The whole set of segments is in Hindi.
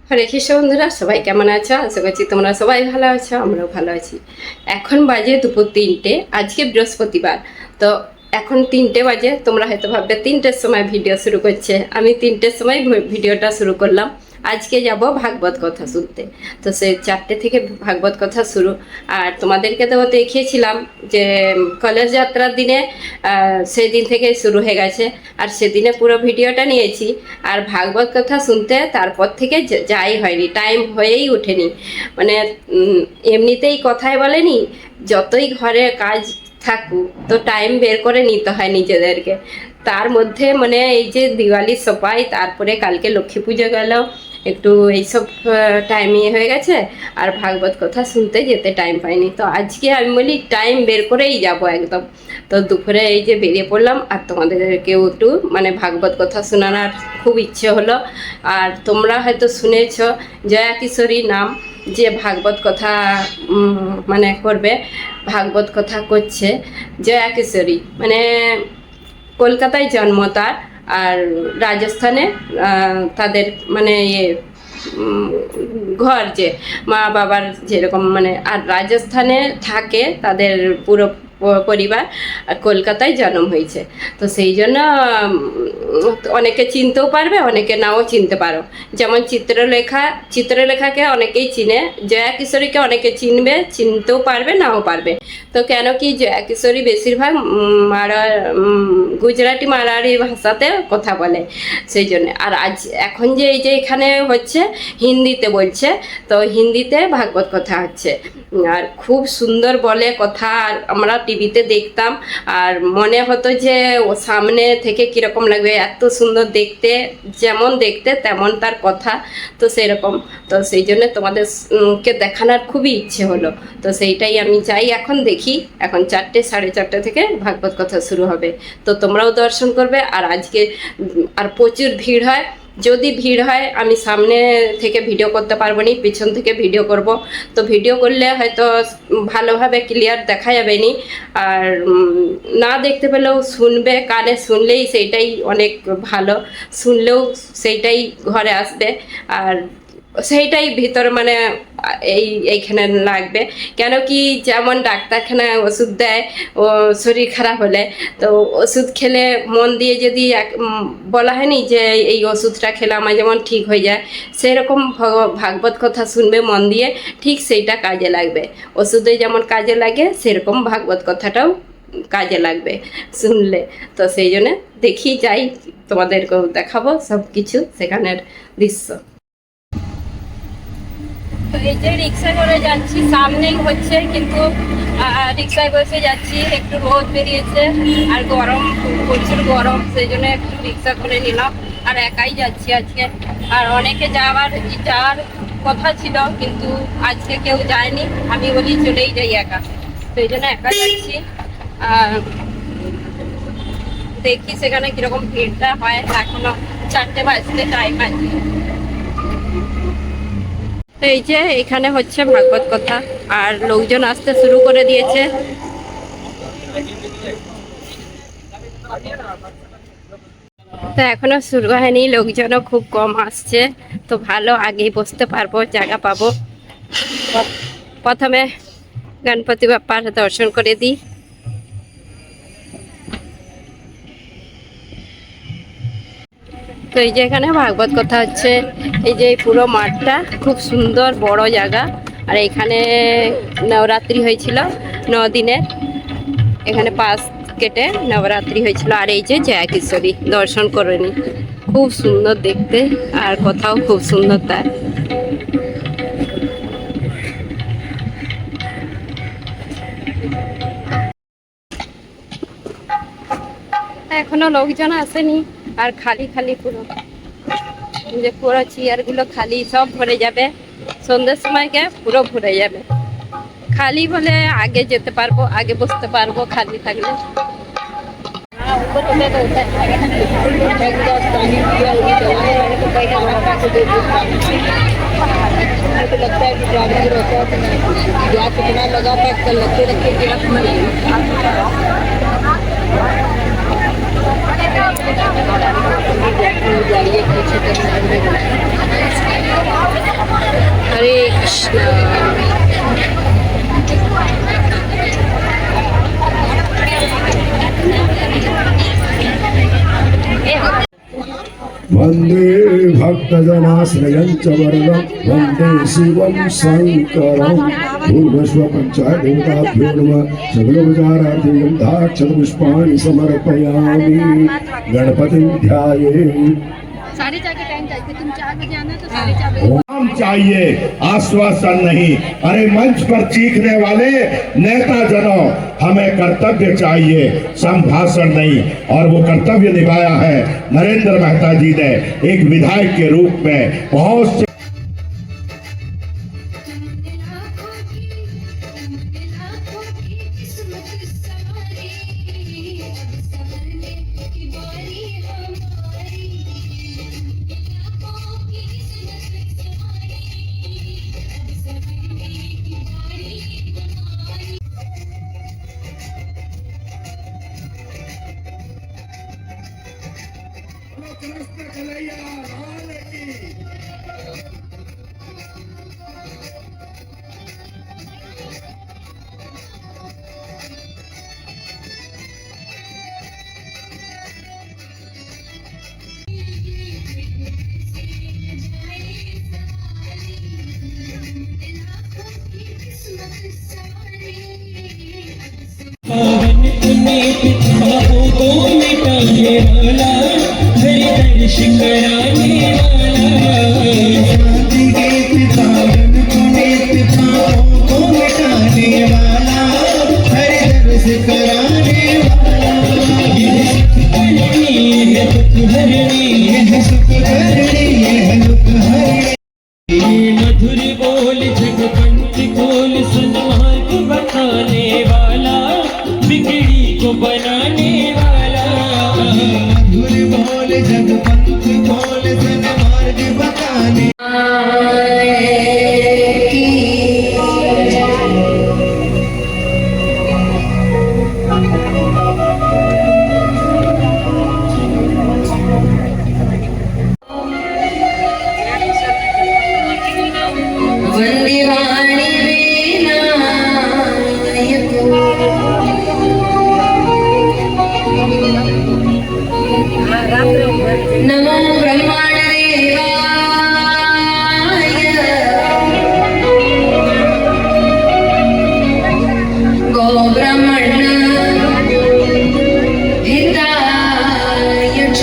হরে কৃষ্ণ বন্ধুরা, সবাই কেমন আছো? আশা করছি তোমরা সবাই ভালো আছো, আমরাও ভালো আছি। এখন বাজে দুপুর 3টে। আজকে বৃহস্পতিবার। তো এখন 3টে বাজে। তোমরা হয়তো ভাববে 3টের সময় ভিডিও শুরু করছে। আমি 3টের সময় ভিডিওটা শুরু করলাম। আজকে যাব ভাগবত কথা শুনতে। তো সেই 4টে থেকে ভাগবত কথা শুরু। আর তোমাদেরকে তো দেখিয়েছিলাম যে কলেজ যাত্রার দিনে সেই দিন থেকে শুরু হয়ে গেছে। আর সেদিনে পুরো ভিডিওটা নিয়েছি। আর ভাগবত কথা শুনতে তারপর থেকে যাই হয়নি, টাইম হয়েই ওঠেনি। মানে এমনিতেই কথায় বলেনি, যতই ঘরে কাজ থাকুক তো টাইম বের করে নিতে হয় নিজেদেরকে। তার মধ্যে মানে এই যে দিওয়ালির সবাই, তারপরে কালকে লক্ষ্মী পুজো গেল, একটু এইসব টাইম হয়ে গেছে। আর ভাগবত কথা শুনতে যেতে টাইম পাইনি। তো আজকে আমি বলি টাইম বের করেই যাব একদম। তো দুপুরে এই যে বেরিয়ে পড়লাম। আর তোমাদেরকেও একটু মানে ভাগবত কথা শোনানোর খুব ইচ্ছে হলো। আর তোমরা হয়তো শুনেছ জয়া কিশোরী নাম, যে ভাগবত কথা মানে করবে, ভাগবত কথা করছে জয়া কিশোরী। মানে কলকাতায় জন্ম তার। আর রাজস্থানে তাদের মানে ঘর, যে মা বাবার যেরকম মানে, আর রাজস্থানে থাকে তাদের পুরো পরিবার। আর কলকাতায় জন্ম হয়েছে। তো সেই জন্য অনেকে চিনতেও পারবে, অনেকে নাও চিনতে পারো। যেমন চিত্রলেখাকে অনেকেই চিনে, জয়া কিশোরীকে অনেকে চিনবে, চিনতেও পারবে, নাও পারবে। তো কেন কি জয়া কিশোরী বেশিরভাগ গুজরাটি মারাঠি ভাষাতে কথা বলে, সেই জন্য। আর এখন যে এই যে এখানে হচ্ছে হিন্দিতে বলছে। তো হিন্দিতে ভাগবত কথা হচ্ছে। আর খুব সুন্দর বলে কথা। আর আমরা টিভিতে দেখতাম, আর মনে হতো যে ও সামনে থেকে কীরকম লাগবে, এত সুন্দর দেখতে, যেমন দেখতে তেমন তার কথা। তো সেরকম। তো সেই জন্য তোমাদেরকে দেখানোর খুবই ইচ্ছে হলো। তো সেইটাই আমি চাই, এখন দেখি। এখন 4টে, 4:30 থেকে ভাগবত কথা শুরু হবে। তো তোমরাও দর্শন করবে। আর আজকে আর প্রচুর ভিড় হয়। যদি ভিড় হয় আমি সামনে থেকে ভিডিও করতে পারবো নি, পিছন থেকে ভিডিও করব। তো ভিডিও করলে হয়তো ভালোভাবে ক্লিয়ার দেখা যাবে নি। আর না দেখতে পেলেও শুনবে, কানে শুনলেই সেইটাই অনেক ভালো। শুনলেও সেইটাই ঘরে আসবে। আর সেইটাই ভিতর মানে এইখানে লাগবে। কেন কি, যেমন ডাক্তারখানায় ওষুধ দেয় ও শরীর খারাপ হলে, তো ওষুধ খেলে মন দিয়ে যদি বলা হয়নি যে এই ওষুধটা খেলে আমার যেমন ঠিক হয়ে যায়, সেরকম ভাগবত কথা শুনবে মন দিয়ে, ঠিক সেইটা কাজে লাগবে। ওষুধে যেমন কাজে লাগে, সেরকম ভাগবত কথাটাও কাজে লাগবে শুনলে। তো সেই জন্য দেখি যাই, তোমাদেরকেও দেখাবো সব কিছু সেখানের দৃশ্য। তো এই যে রিক্সা করে যাচ্ছি, সামনেই হচ্ছে, কিন্তু রিক্সায় বসে যাচ্ছি। একটু রোদ বেরিয়েছে আর গরম, প্রচুর গরম, সেই জন্য একটু রিক্সা করে নিলাম। আর একাই যাচ্ছি আজকে। আর অনেকে যাওয়ার কথা ছিল, কিন্তু আজকে কেউ যায়নি। আমি বলি চলেই যাই একা, সেই জন্য একা যাচ্ছি। দেখি সেখানে কিরকম ভিড়টা হয়। এখনো 4টে বাজতে টাইম আছে। এই যে এখানে হচ্ছে ভাগবত কথা, আর লোকজন আসতে শুরু করে দিয়েছে। তো এখনো শুরু হয়নি, লোকজনও খুব কম আসছে। তো ভালো, আগেই বসতে পারবো, জায়গা পাবো। প্রথমে গণপতি বাপ্পার দর্শন করে দিই। তো এই যে এখানে ভাগবত কথা হচ্ছে। এই যে পুরো মাঠটা খুব সুন্দর বড় জায়গা। আর এখানে নবরাত্রি হয়েছিল 9 দিনের। এখানে পাশ কেটে নবরাত্রি হয়েছিল। আর এই যে জয়া কিশোরী দর্শন করে নি, খুব সুন্দর দেখতে, আর কথাও খুব সুন্দর তার। এখনো লোকজন আসেনি। আর খালি খালি পুরো, যে পুরো চেয়ারগুলো খালি, সব ভরে যাবে সন্ধ্যের সময়কে, পুরো ভরে যাবে। খালি বলে আগে যেতে পারবো, আগে বসতে পারবো খালি থাকলে। लगता है कि ड्राइवर रहता है तो गैस इतना लगा था, लगते रखते गिरफ्त में वंदे भक्तजनाश्रयं च वरदं वंदे शिवं शंकरं भूर्भुवस्व पंचादेवताभ्यो नमः सकलोपचारार्थं दाक्षपुष्पाणि समर्पयामि गणपतिं ध्यायेत्। 4:30 के टाइम चाहिए, तुम 4 बजे आना तो 4:30 बजे। काम चाहिए, आश्वासन नहीं। अरे मंच पर चीखने वाले नेता जनों, हमें कर्तव्य चाहिए, संभाषण नहीं। और वो कर्तव्य निभाया है नरेंद्र मेहता जी ने एक विधायक के रूप में। बहुत से पावन पुनीत पापों को मिटाने वाला, हरि दर्श कराने वाला। शांति के पावन पुनीत पापों को मिटाने वाला, हरि दर्श कराने वाला। यह सुख हरणी, यह दुख हरणी, यह सुख हरणी, यह दुख हरणी। मधुर बोल जगपंथ खोल, सन्मार्ग बताने वाला, बिगड़ी को बनाने वाला। मधुर बोल जगपंथ खोल, सन्मार्ग बताने। वंदिवाणी विनायको नमो ब्रह्माण्डदेवाय गो ब्रह्मण्ड हिताय च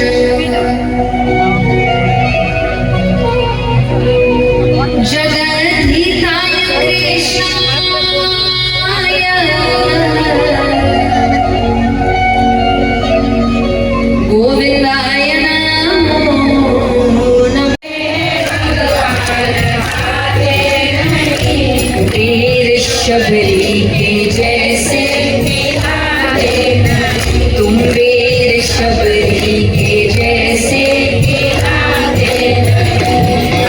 जगद्धिताय कृष्णाय गोविंदाय नमो नमः। तेरे शबरी के जैसे तुम वीर शबरी के जैसे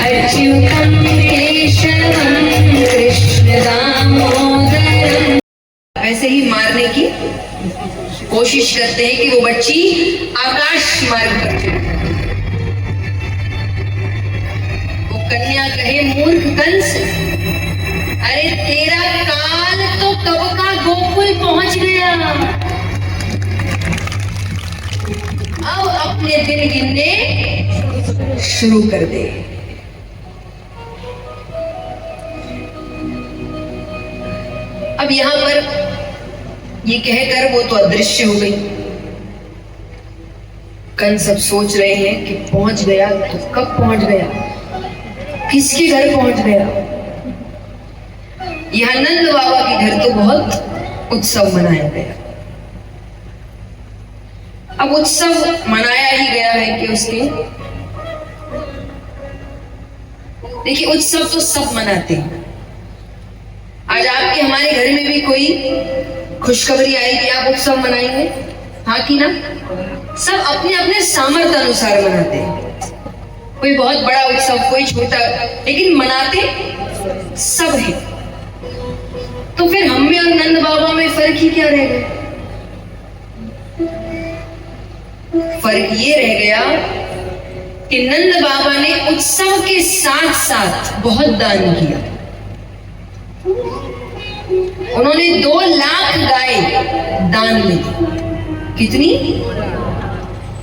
अच्युतम केशवम कृष्ण दामोदरम। ऐसे ही मारने की कोशिश करते हैं कि वो बच्ची आकाश मार्ग पर चले। वो कन्या कहे मूर्ख कंस, अरे तेरा काल तो कब का गोकुल पहुंच गया, अब अपने दिन गिनने शुरू कर दे। अब यहां पर ये कहकर वो तो अदृश्य हो गई। कंस सब सोच रहे हैं कि पहुंच गया तो कब पहुंच गया, किसके घर पहुंच गया। यहाँ नंद बाबा के घर तो बहुत उत्सव मनाया गया। अब उत्सव मनाया ही गया है कि उसके, देखिए उत्सव तो सब मनाते हैं। आज आपके हमारे घर में भी कोई खुशखबरी आई कि आप उत्सव मनाएंगे, हाँ कि ना। सब अपने अपने सामर्थ्य अनुसार मनाते हैं, कोई बहुत बड़ा उत्सव, कोई छोटा, लेकिन मनाते सब है। तो फिर हम में और नंद बाबा में फर्क ही क्या रह गया। फर्क ये रह गया कि नंद बाबा ने उत्सव के साथ साथ बहुत दान किया। उन्होंने 2 लाख गाय दान में दी। कितनी?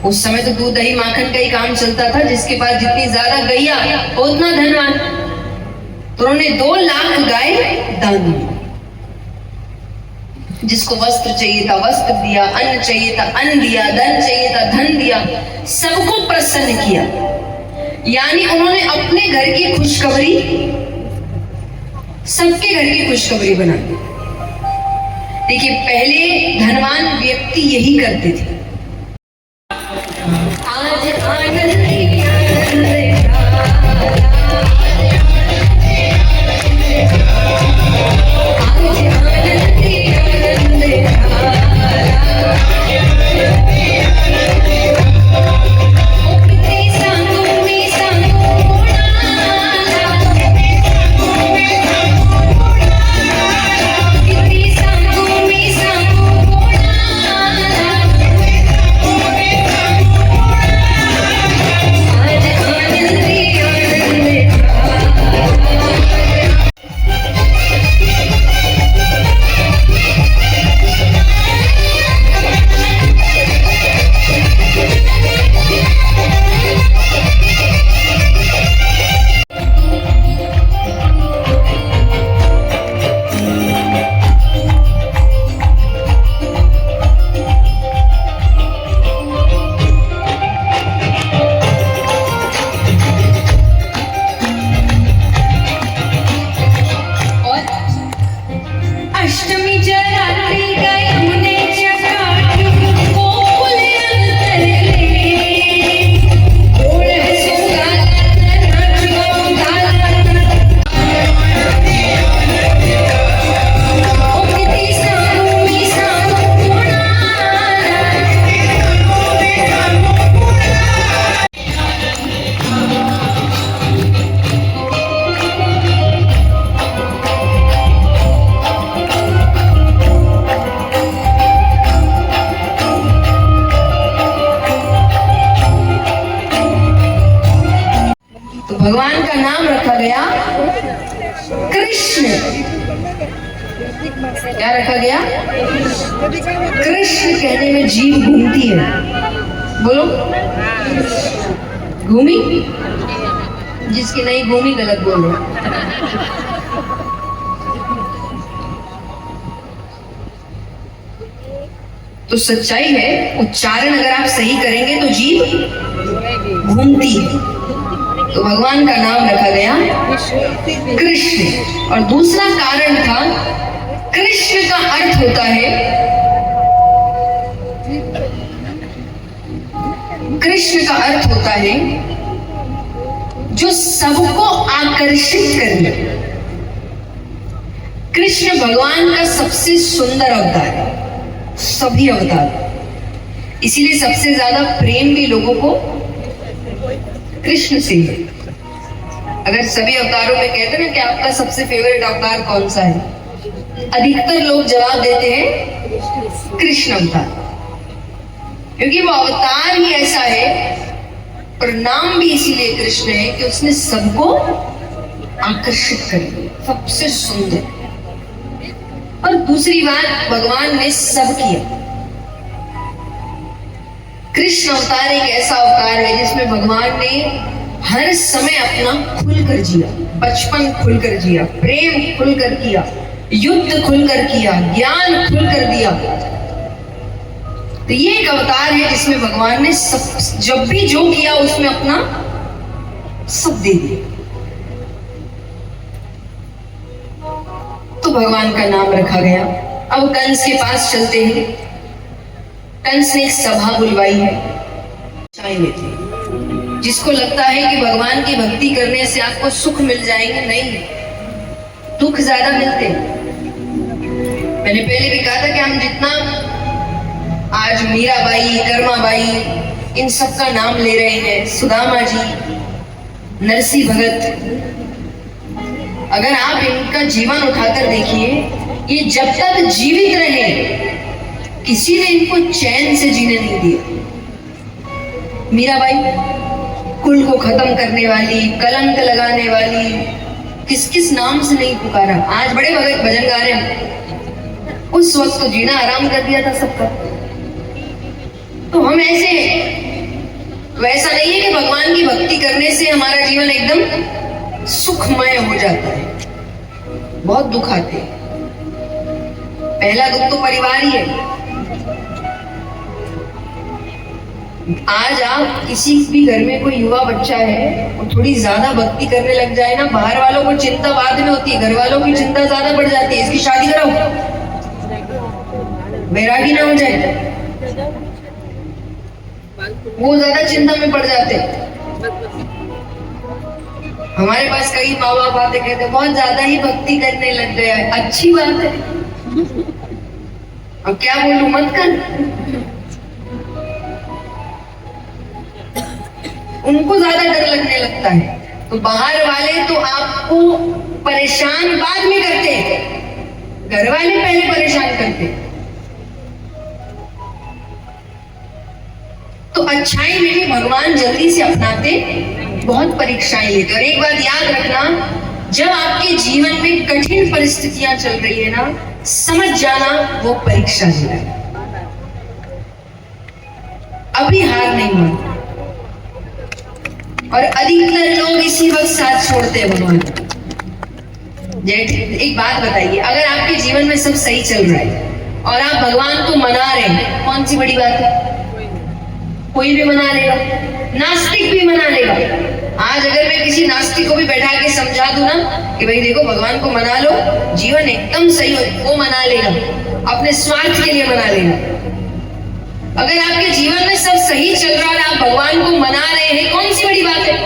उस समय तो दूध दही माखन का ही काम चलता था, जिसके पास जितनी ज्यादा गैया उतना धनवान। तो उन्होंने 2 लाख गाय दान दी। जिसको वस्त्र चाहिए था वस्त्र दिया, अन्न चाहिए था अन्न दिया, धन चाहिए था धन दिया, सबको प्रसन्न किया। यानी उन्होंने अपने घर की खुशखबरी सबके घर की खुशखबरी बना दी। देखिए, पहले धनवान व्यक्ति यही करते थे। आज आनंद भगवान का नाम रखा गया कृष्ण। क्या रखा गया? कृष्ण कहने में जीभ घूमती है। बोलो, घूमी? जिसकी नहीं घूमी गलत बोलो। तो सच्चाई है, उच्चारण अगर आप सही करेंगे तो जीभ घूमती है। तो भगवान का नाम रखा गया कृष्ण। और दूसरा कारण था, कृष्ण का अर्थ होता है, कृष्ण का अर्थ होता है जो सबको आकर्षित करने। कृष्ण भगवान का सबसे सुंदर अवतार है, सभी अवतार। इसीलिए सबसे ज्यादा प्रेम भी लोगों को कृष्ण से है। अगर सभी अवतारों में कहते हैं ना कि आपका सबसे फेवरेट अवतार कौन सा है, अधिकतर लोग जवाब देते हैं कृष्ण अवतार, क्योंकि वो अवतार ही ऐसा है और नाम भी इसीलिए कृष्ण है कि उसने सबको आकर्षित कर दिया, सबसे सुंदर। और दूसरी बात, भगवान ने सब किया। कृष्ण अवतार एक ऐसा अवतार है जिसमें भगवान ने हर समय अपना खुलकर जिया, बचपन खुलकर जिया, प्रेम खुलकर किया, युद्ध खुलकर किया, ज्ञान खुलकर दिया। तो ये एक अवतार है जिसमें भगवान ने सब, जब भी जो किया उसमें अपना सब दे दिया। तो भगवान का नाम रखा गया। अब कंस के पास चलते हैं। कंस ने एक सभा बुलवाई है, चाहिए थे। जिसको लगता है कि भगवान की भक्ति करने से आपको सुख मिल जाएंगे, नहीं, दुख ज्यादा मिलते हैं। मैंने पहले भी कहा था कि हम जितना आज मीराबाई, कर्माबाई, इन सब का नाम ले रहे हैं, सुदामा जी, नरसिंह भगत, अगर आप इनका जीवन उठाकर देखिए, ये जब तक जीवित रहे किसी ने इनको चैन से जीने नहीं दिया। मीराबाई कुल को खत्म करने वाली, कलंक लगाने वाली, किस किस नाम से नहीं पुकारा। आज बड़े भजन गा रहे हैं, उस वक्त तो जीना आराम कर दिया था सबका। तो हम ऐसे, वैसा नहीं है कि भगवान की भक्ति करने से हमारा जीवन एकदम सुखमय हो जाता है। बहुत दुख आते हैं। पहला दुख तो परिवार ही है। आज आप किसी भी घर में कोई युवा बच्चा है और थोड़ी ज्यादा भक्ति करने लग जाए ना, बाहर वालों को चिंता बाद में होती है, घर वालों की चिंता ज्यादा बढ़ जाती है, इसकी शादी कराओ, वैरागी ना हो जाए, वो ज्यादा चिंता में पड़ जाते हैं। हमारे पास कई माँ बाप आते कहते बहुत ज्यादा ही भक्ति करने लग गया है। अच्छी बात है, अब क्या बोलूं, मत कर। उनको ज्यादा डर लगने लगता है, तो बाहर वाले तो आपको परेशान बाद में करते, घर वाले पहले परेशान करते। तो अच्छाई में भी भगवान जल्दी से अपनाते, बहुत परीक्षाएं लेते। और एक बात याद रखना, जब आपके जीवन में कठिन परिस्थितियां चल रही है ना, समझ जाना वो परीक्षा ले रहा है, अभी हार नहीं मानना। और अधिकतर लोग इसी वक्त साथ छोड़ते हैं भगवान। एक बात बताइए, अगर आपके जीवन में सब सही चल रहा है और आप भगवान को मना रहे हैं, कौन सी बड़ी बात है? कोई भी मना लेगा, नास्तिक भी मना लेगा। आज अगर मैं किसी नास्तिक को भी बैठा के समझा दूं ना कि भाई देखो भगवान को मना लो, जीवन एकदम सही हो, वो मना लेगा, अपने स्वार्थ के लिए मना लेगा। अगर आपके जीवन में सब सही चल रहा है, आप भगवान को मना रहे हैं, कौन सी बड़ी बात है?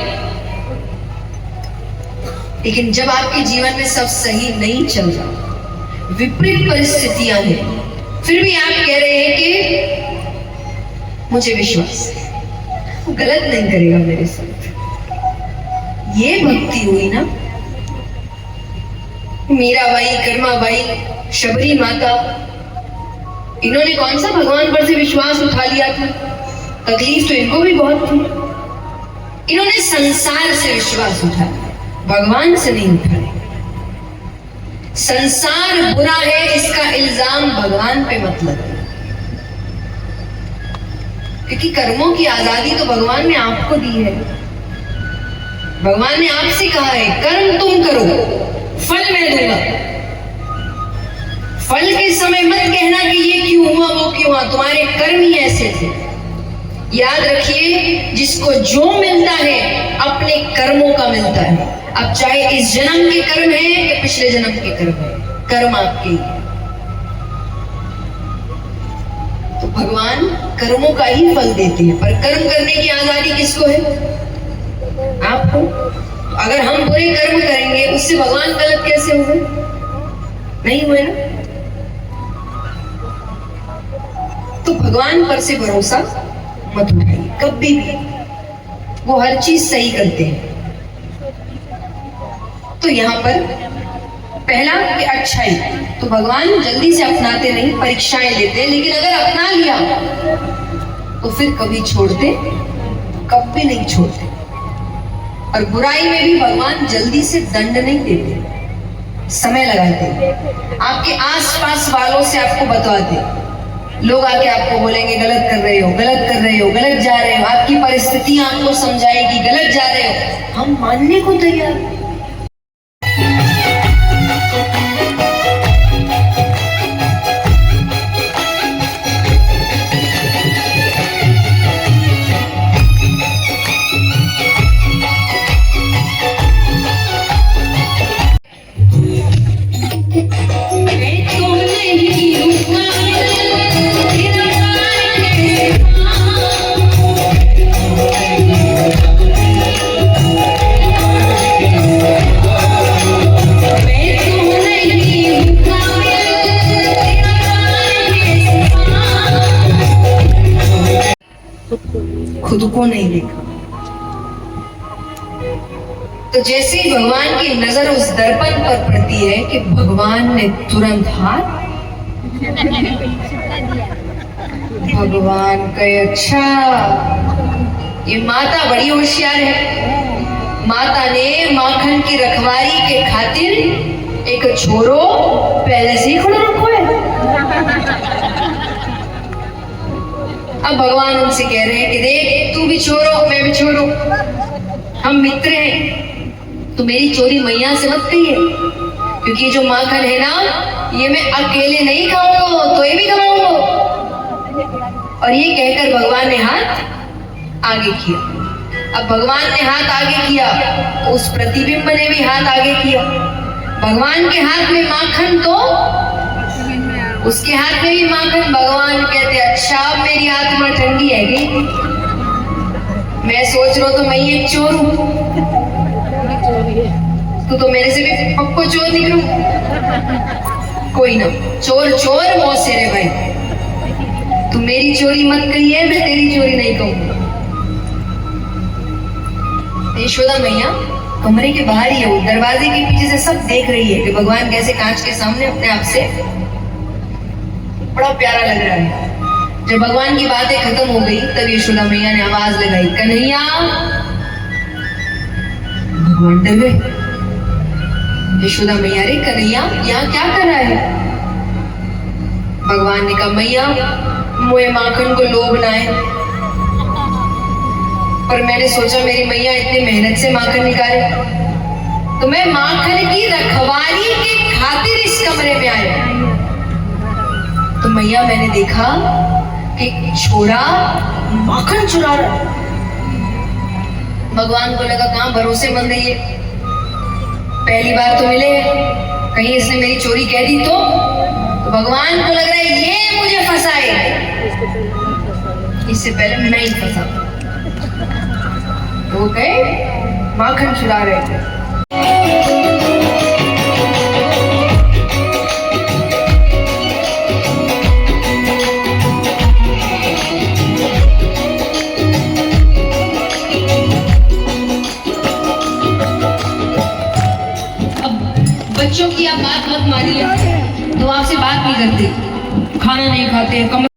लेकिन जब आपके जीवन में सब सही नहीं चल रहा, विपरीत परिस्थितियां हैं, फिर भी आप कह रहे हैं कि मुझे विश्वास है वो गलत नहीं करेगा मेरे साथ, ये भक्ति हुई ना। मीराबाई, कर्माबाई, शबरी माता, इन्होंने कौन सा भगवान पर से विश्वास उठा लिया था? तकलीफ तो इनको भी बहुत थी। इन्होंने संसार से विश्वास उठाया, भगवान से नहीं उठाया। संसार बुरा है इसका इल्जाम भगवान पे मत लगाओ, क्योंकि कर्मों की आजादी तो भगवान ने आपको दी है। भगवान ने आपसे कहा है कर्म तुम करो, फल मैं दूंगा। फल के समय मत कहना कि ये क्यों हुआ वो क्यों हुआ, तुम्हारे कर्म ही ऐसे थे। याद रखिए, जिसको जो मिलता है अपने कर्मों का मिलता है। अब चाहे इस जन्म के कर्म है या पिछले जन्म के कर्म है, कर्म आपके ही। तो भगवान कर्मों का ही फल देते हैं, पर कर्म करने की आजादी किसको है? आपको। अगर हम बुरे कर्म करेंगे उससे भगवान गलत कैसे हुए? नहीं हुए ना। तो भगवान पर से भरोसा मत उठाइए कभी भी, वो हर चीज सही करते हैं। तो यहाँ पर पहला कि अच्छाई, तो भगवान जल्दी से अपनाते नहीं, परीक्षाएं लेते। लेकिन अगर अपना लिया तो फिर कभी छोड़ते, कभी नहीं छोड़ते। और बुराई में भी भगवान जल्दी से दंड नहीं देते, समय लगाते। आपके आसपास वालों से आपको बताते, लोग आके आपको बोलेंगे गलत कर रहे हो, गलत कर रहे हो, गलत जा रहे हो। आपकी परिस्थिति आपको समझाएगी गलत जा रहे हो, हम मानने को तैयार। खुद को नहीं देखा। तो जैसे ही भगवान की नजर उस दर्पण पर पड़ती है कि भगवान ने तुरंत हाथ, भगवान कहे अच्छा ये माता बड़ी होशियार है, माता ने माखन की रखवारी के खातिर एक छोरो पहले से ही खड़ा रखो है। अब भगवान उनसे कह रहे हैं कि देख, तू भी छोरो मैं भी छोरो, हम मित्र हैं, तो मेरी चोरी मैया से मत कहिए, क्योंकि जो माखन है ना ये मैं अकेले नहीं खाऊंगा, तो ये भी खाऊंगा। और ये कहकर भगवान ने हाथ आगे किया। अब भगवान ने हाथ आगे किया तो उस प्रतिबिंब ने भी हाथ आगे किया। भगवान के हाथ में माखन तो उसके हाथ में भी माखन। भगवान कहते अच्छा अब मेरी आत्मा ठंडी है कि मैं सोच रहा हूं तो मैं ही एक चोर हूं, तो मेरे से भी पक्को चोर निकलूं। कोई ना, चोर चोर मौसे रे भाई, तू मेरी चोरी मत कहिए, मैं तेरी चोरी नहीं कहूंगा। यशोदा मैया कमरे के बाहर ही है, दरवाजे के पीछे से सब देख रही है कि भगवान कैसे कांच के सामने अपने आप से, बड़ा प्यारा लग रहा है। जब भगवान की बातें खत्म हो गई तब यशोदा मैया ने आवाज लगाई, कन्हैया। भगवान डर गए। यशोदा मैया, रे कन्हैया यहाँ क्या कर रहा है? भगवान ने कहा, मैया मुझे माखन को लोभ ना है, पर मैंने सोचा मेरी मैया इतनी मेहनत से माखन निकाले, तो मैं माखन की रखवाली के खातिर इस कमरे में आया। तो मैया मैंने देखा कि छोरा माखन चुरा रहा। भगवान को लगा कहां भरोसेमंद है ये, पहली बार तो मिले, कहीं इसने मेरी चोरी कह दी तो भगवान को लग रहा है ये मुझे फंसाए, इससे पहले मैं ही फंसा। तो गए माखन चुरा रहे थे। बच्चों की आप बात मत मानिए, तो आपसे बात नहीं करते, खाना नहीं खाते, कमरे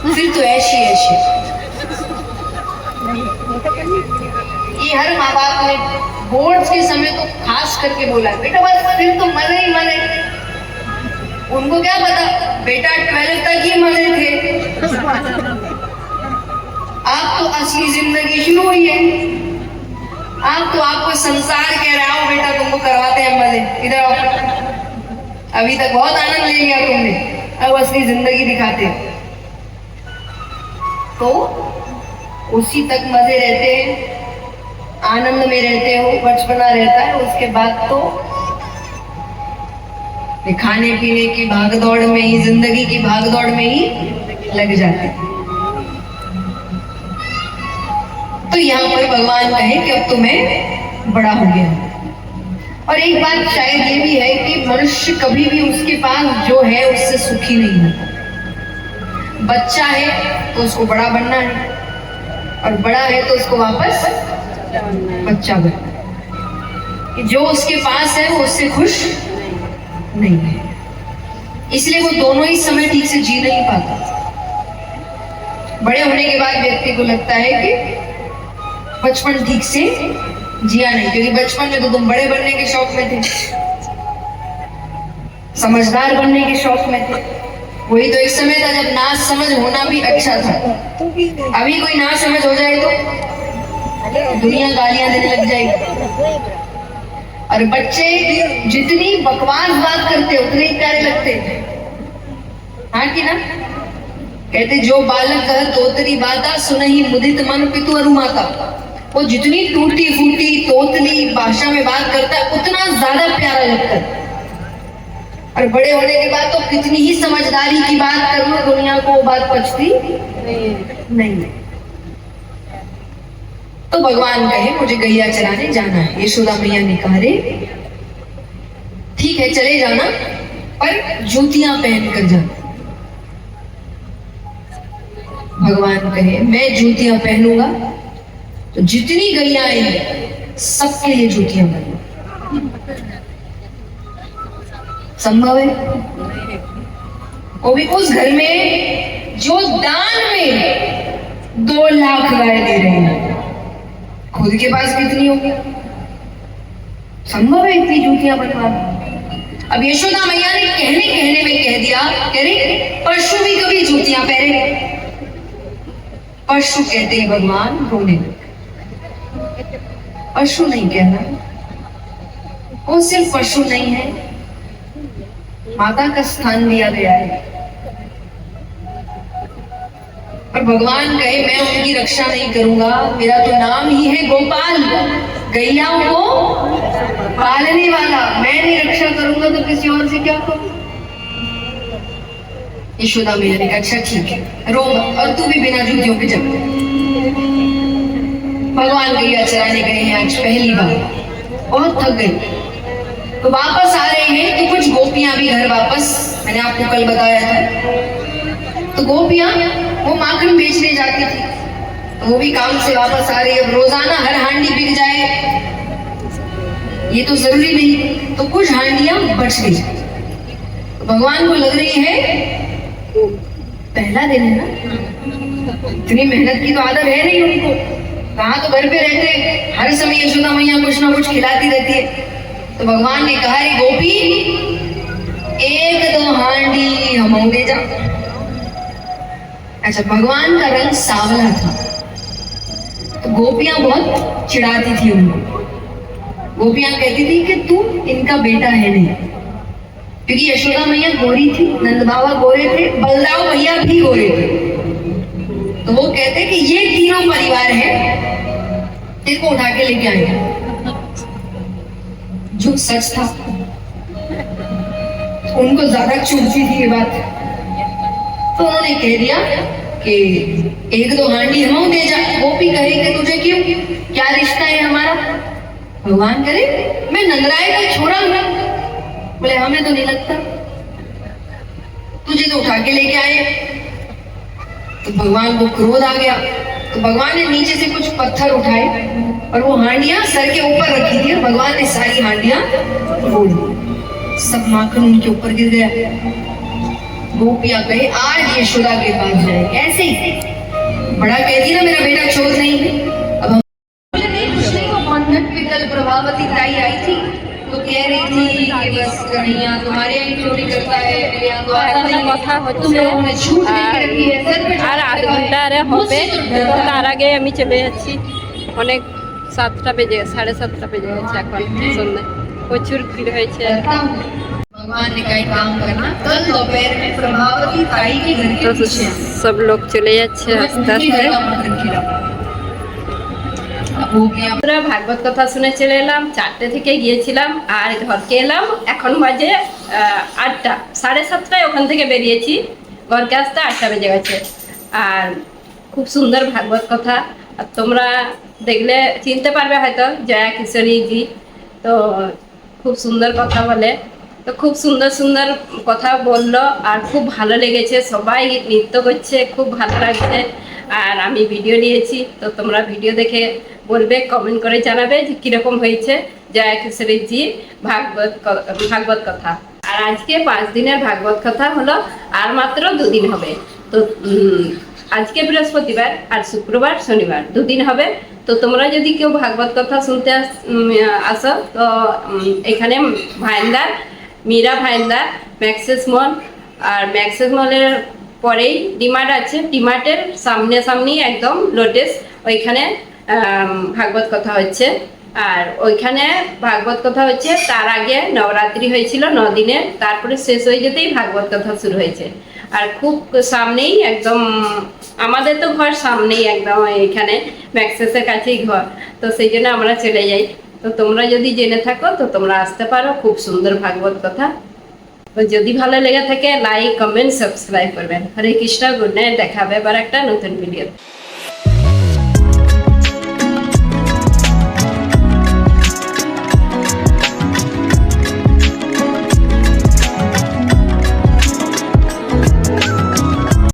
फिर तो ऐसी ऐसी ये हर माँ बाप ने बोर्ड्स के समय तो खास करके बोला, बेटा बस फिर तो मजे ही मजे। उनको क्या पता बेटा 12 तक ही मजे थे, आप तो असली जिंदगी शुरू हुई है। आप तो आपको संसार कह रहा हो बेटा तुमको करवाते हैं मजे, इधर आओ, अभी तक बहुत आनंद ले लिया तुमने, अब असली जिंदगी दिखाते हैं। तो उसी तक मजे रहते हैं, आनंद में रहते हो, बचपना रहता है, उसके बाद तो खाने पीने की भागदौड़ में ही, जिंदगी की भागदौड़ में ही लग जाते हैं। तो यहाँ पर भगवान कहे कि अब तो मैं बड़ा हो गया। और एक बात शायद ये भी है कि मनुष्य कभी भी उसके पास जो है उससे सुखी नहीं है। बच्चा है तो उसको बड़ा बनना है, और बड़ा है तो उसको वापस बच्चा बनना है। कि जो उसके पास है वो उससे खुश नहीं है, इसलिए वो दोनों ही समय ठीक से जी नहीं पाता। बड़े होने के बाद व्यक्ति को लगता है कि बचपन ठीक से जिया नहीं, क्योंकि बचपन में तो तुम बड़े बनने के शौक में थे, समझदार बनने के शौक में थे। वही तो एक समय था जब ना समझ होना भी अच्छा था। अभी कोई ना समझ हो जाए तो दुनिया गालियां देने लग जाएगी। और बच्चे जितनी बकवास बात करते उतने ही प्यारे लगते हैं, हाँ कि ना? कहते जो बालक कह तोतरी बाता सुनहि मुदित मन पितु अरु माता। वो जितनी टूटी फूटी तोतली भाषा में बात करता है उतना ज्यादा प्यारा लगता है। और बड़े होने के बाद तो कितनी ही समझदारी की बात कर लो, दुनिया को वो बात पचती नहीं। तो भगवान कहे मुझे गैया चराने जाना है। यशोदा मैया ने कहा रे ठीक है चले जाना, पर जूतियां पहन कर जाना। भगवान कहे मैं जूतियां पहनूंगा तो जितनी गैयाएं हैं सबके लिए जूतियां पहनूंगा। संभव है? वो भी उस घर में जो दान में 2 लाख गाय दे रहे हैं, खुद के पास कितनी होगी? संभव है इतनी जूतियां बनवाना? अब यशोदा मैया ने कहने में कह दिया, कह रही परशु भी कभी जूतियां पहने। परशु कहते हैं भगवान रोने लगे। परशु नहीं कहना, वो सिर्फ परशु नहीं है, माता का स्थान लिया गया है। पर भगवान कहे मैं उनकी रक्षा नहीं करूंगा, मेरा तो नाम ही है गोपाल, गैयाओं को पालने वाला। मैं नहीं रक्षा करूंगा तो किसी और से क्या करूं? यशोदा मैया ने कहा अच्छा ठीक है रो और तू भी बिना जूतियों पे चल। भगवान गैया चराने गए हैं आज पहली बार, बहुत थक गए तो वापस आ रहे हैं। तो कुछ गोपियां भी घर वापस, मैंने आपको कल बताया था, तो गोपियां वो माखन बेचने जाती थी, तो वो भी काम से वापस आ रही है। अब रोजाना हर हांडी बिक जाए ये तो जरूरी नहीं, तो कुछ हांडियां बच गई। तो भगवान को लग रही है पहला दिन है ना, इतनी मेहनत की तो आदत है नहीं उनको, कहाँ तो घर पे रहते, हर समय यशोदा मैया कुछ ना कुछ खिलाती रहती है। तो भगवान ने कहा रे गोपी 1-2 हांडी हम दे जा। अच्छा भगवान का रंग सांवला था तो गोपियां बहुत चिढ़ाती थी उनको। गोपियां कहती थी कि तू इनका बेटा है नहीं, क्योंकि यशोदा मैया गोरी थी, नंद बाबा गोरे थे, बलदाऊ भैया भी गोरे थे। तो वो कहते कि ये तीनों परिवार है, तेरे को उठा के लेके आएंगे। जो सच था उनको ज्यादा चुभती थी ये बात, तो उन्होंने कह दिया कि 1-2 हांडी हम दे जा। गोपी कहे कि तुझे क्यों, क्या रिश्ता है हमारा? भगवान करे मैं नंदराय को छोड़ा हूं। बोले हमें तो नहीं लगता, तुझे तो उठा के लेके आए। तो भगवान को क्रोध आ गया, तो भगवान ने नीचे से कुछ पत्थर उठाए और वो हांडियां सर के ऊपर रखी थी। भगवान ने सारी हांडियां फोड़ दी, सब माखन उनके ऊपर गिर गया। गोपियां कहे आज यशोदा के पास जाए, ऐसे ही बड़ा कहती ना मेरा बेटा चोर नहीं है। अब हम प्रभावती ताई आई थी तो कह रही थी कि बस कन्हैया तुम्हारे यहाँ चोरी करता है, मेरे यहाँ तो आता नहीं, কথা तुम হচ্ছে लोगों ने छूट नहीं रखी है, सर पे আর আধ ঘন্টা আরে হবে, তার আগে আমি চলে যাচ্ছি। অনেক 7টা বেজে 7:30 বেজে গেছে এখন সন্ধ্যা, প্রচুর ভিড় হয়েছে। भगवान ने कहा काम करना कल दोपहर में प्रभावती ताई के घर के তো पीछे সব লোক চলে যাচ্ছে আস্তে আস্তে। আমরা ভাগবত কথা শুনে চলে এলাম, 4টে থেকে গিয়েছিলাম আর ঘরকে এলাম এখন বাজে 8টা, 7:30টায় ওখান থেকে বেরিয়েছি, ঘরকে আসতে 8টা বেজে গেছে। আর খুব সুন্দর ভাগবত কথা, আর তোমরা দেখলে চিনতে পারবে হয়তো জয়া কিশোরী জি, তো খুব সুন্দর কথা বলে, তো খুব সুন্দর সুন্দর কথা বললো আর খুব ভালো লেগেছে, সবাই নৃত্য করছে, খুব ভালো লাগছে। আর আমি ভিডিও নিয়েছি, তো তোমরা ভিডিও দেখে বলবে, কমেন্ট করে জানাবে যে কীরকম হয়েছে জয়া কিশোরী জি ভাগবত কথা। আর আজকে 5 দিনের ভাগবত কথা হলো, আর মাত্র 2 দিন হবে। তো আজকে বৃহস্পতিবার আর শুক্রবার শনিবার 2 দিন হবে। তো তোমরা যদি কেউ ভাগবত কথা শুনতে আসো তো এখানে ভাইন্দার মীরা ভাইন্দা ম্যাক্সেস মল, আর ম্যাক্সেস মলের পরেই ডিমার্ট আছে, ডিমার্টের সামনেই একদম লোটেস, ওইখানে ভাগবত কথা হচ্ছে। আর ওইখানে ভাগবত কথা হচ্ছে, তার আগে নবরাত্রি হয়েছিল 9 দিনের, তারপরে শেষ হয়ে যেতেই ভাগবত কথা শুরু হয়েছে। আর খুব সামনেই একদম, আমাদের তো ঘর সামনেই একদম, এখানে ম্যাক্সেসের কাছেই ঘর, তো সেই জন্য আমরা চলে যাই। তো তোমরা যদি জেনে থাকো তো তোমরা আসতে পারো, খুব সুন্দর ভাগবত কথা। তো যদি ভালো লেগে থাকে লাইক, কমেন্ট, সাবস্ক্রাইব করবেন। হরে কৃষ্ণ, গুড নাইট, দেখা হবে আবার একটা নতুন ভিডিও।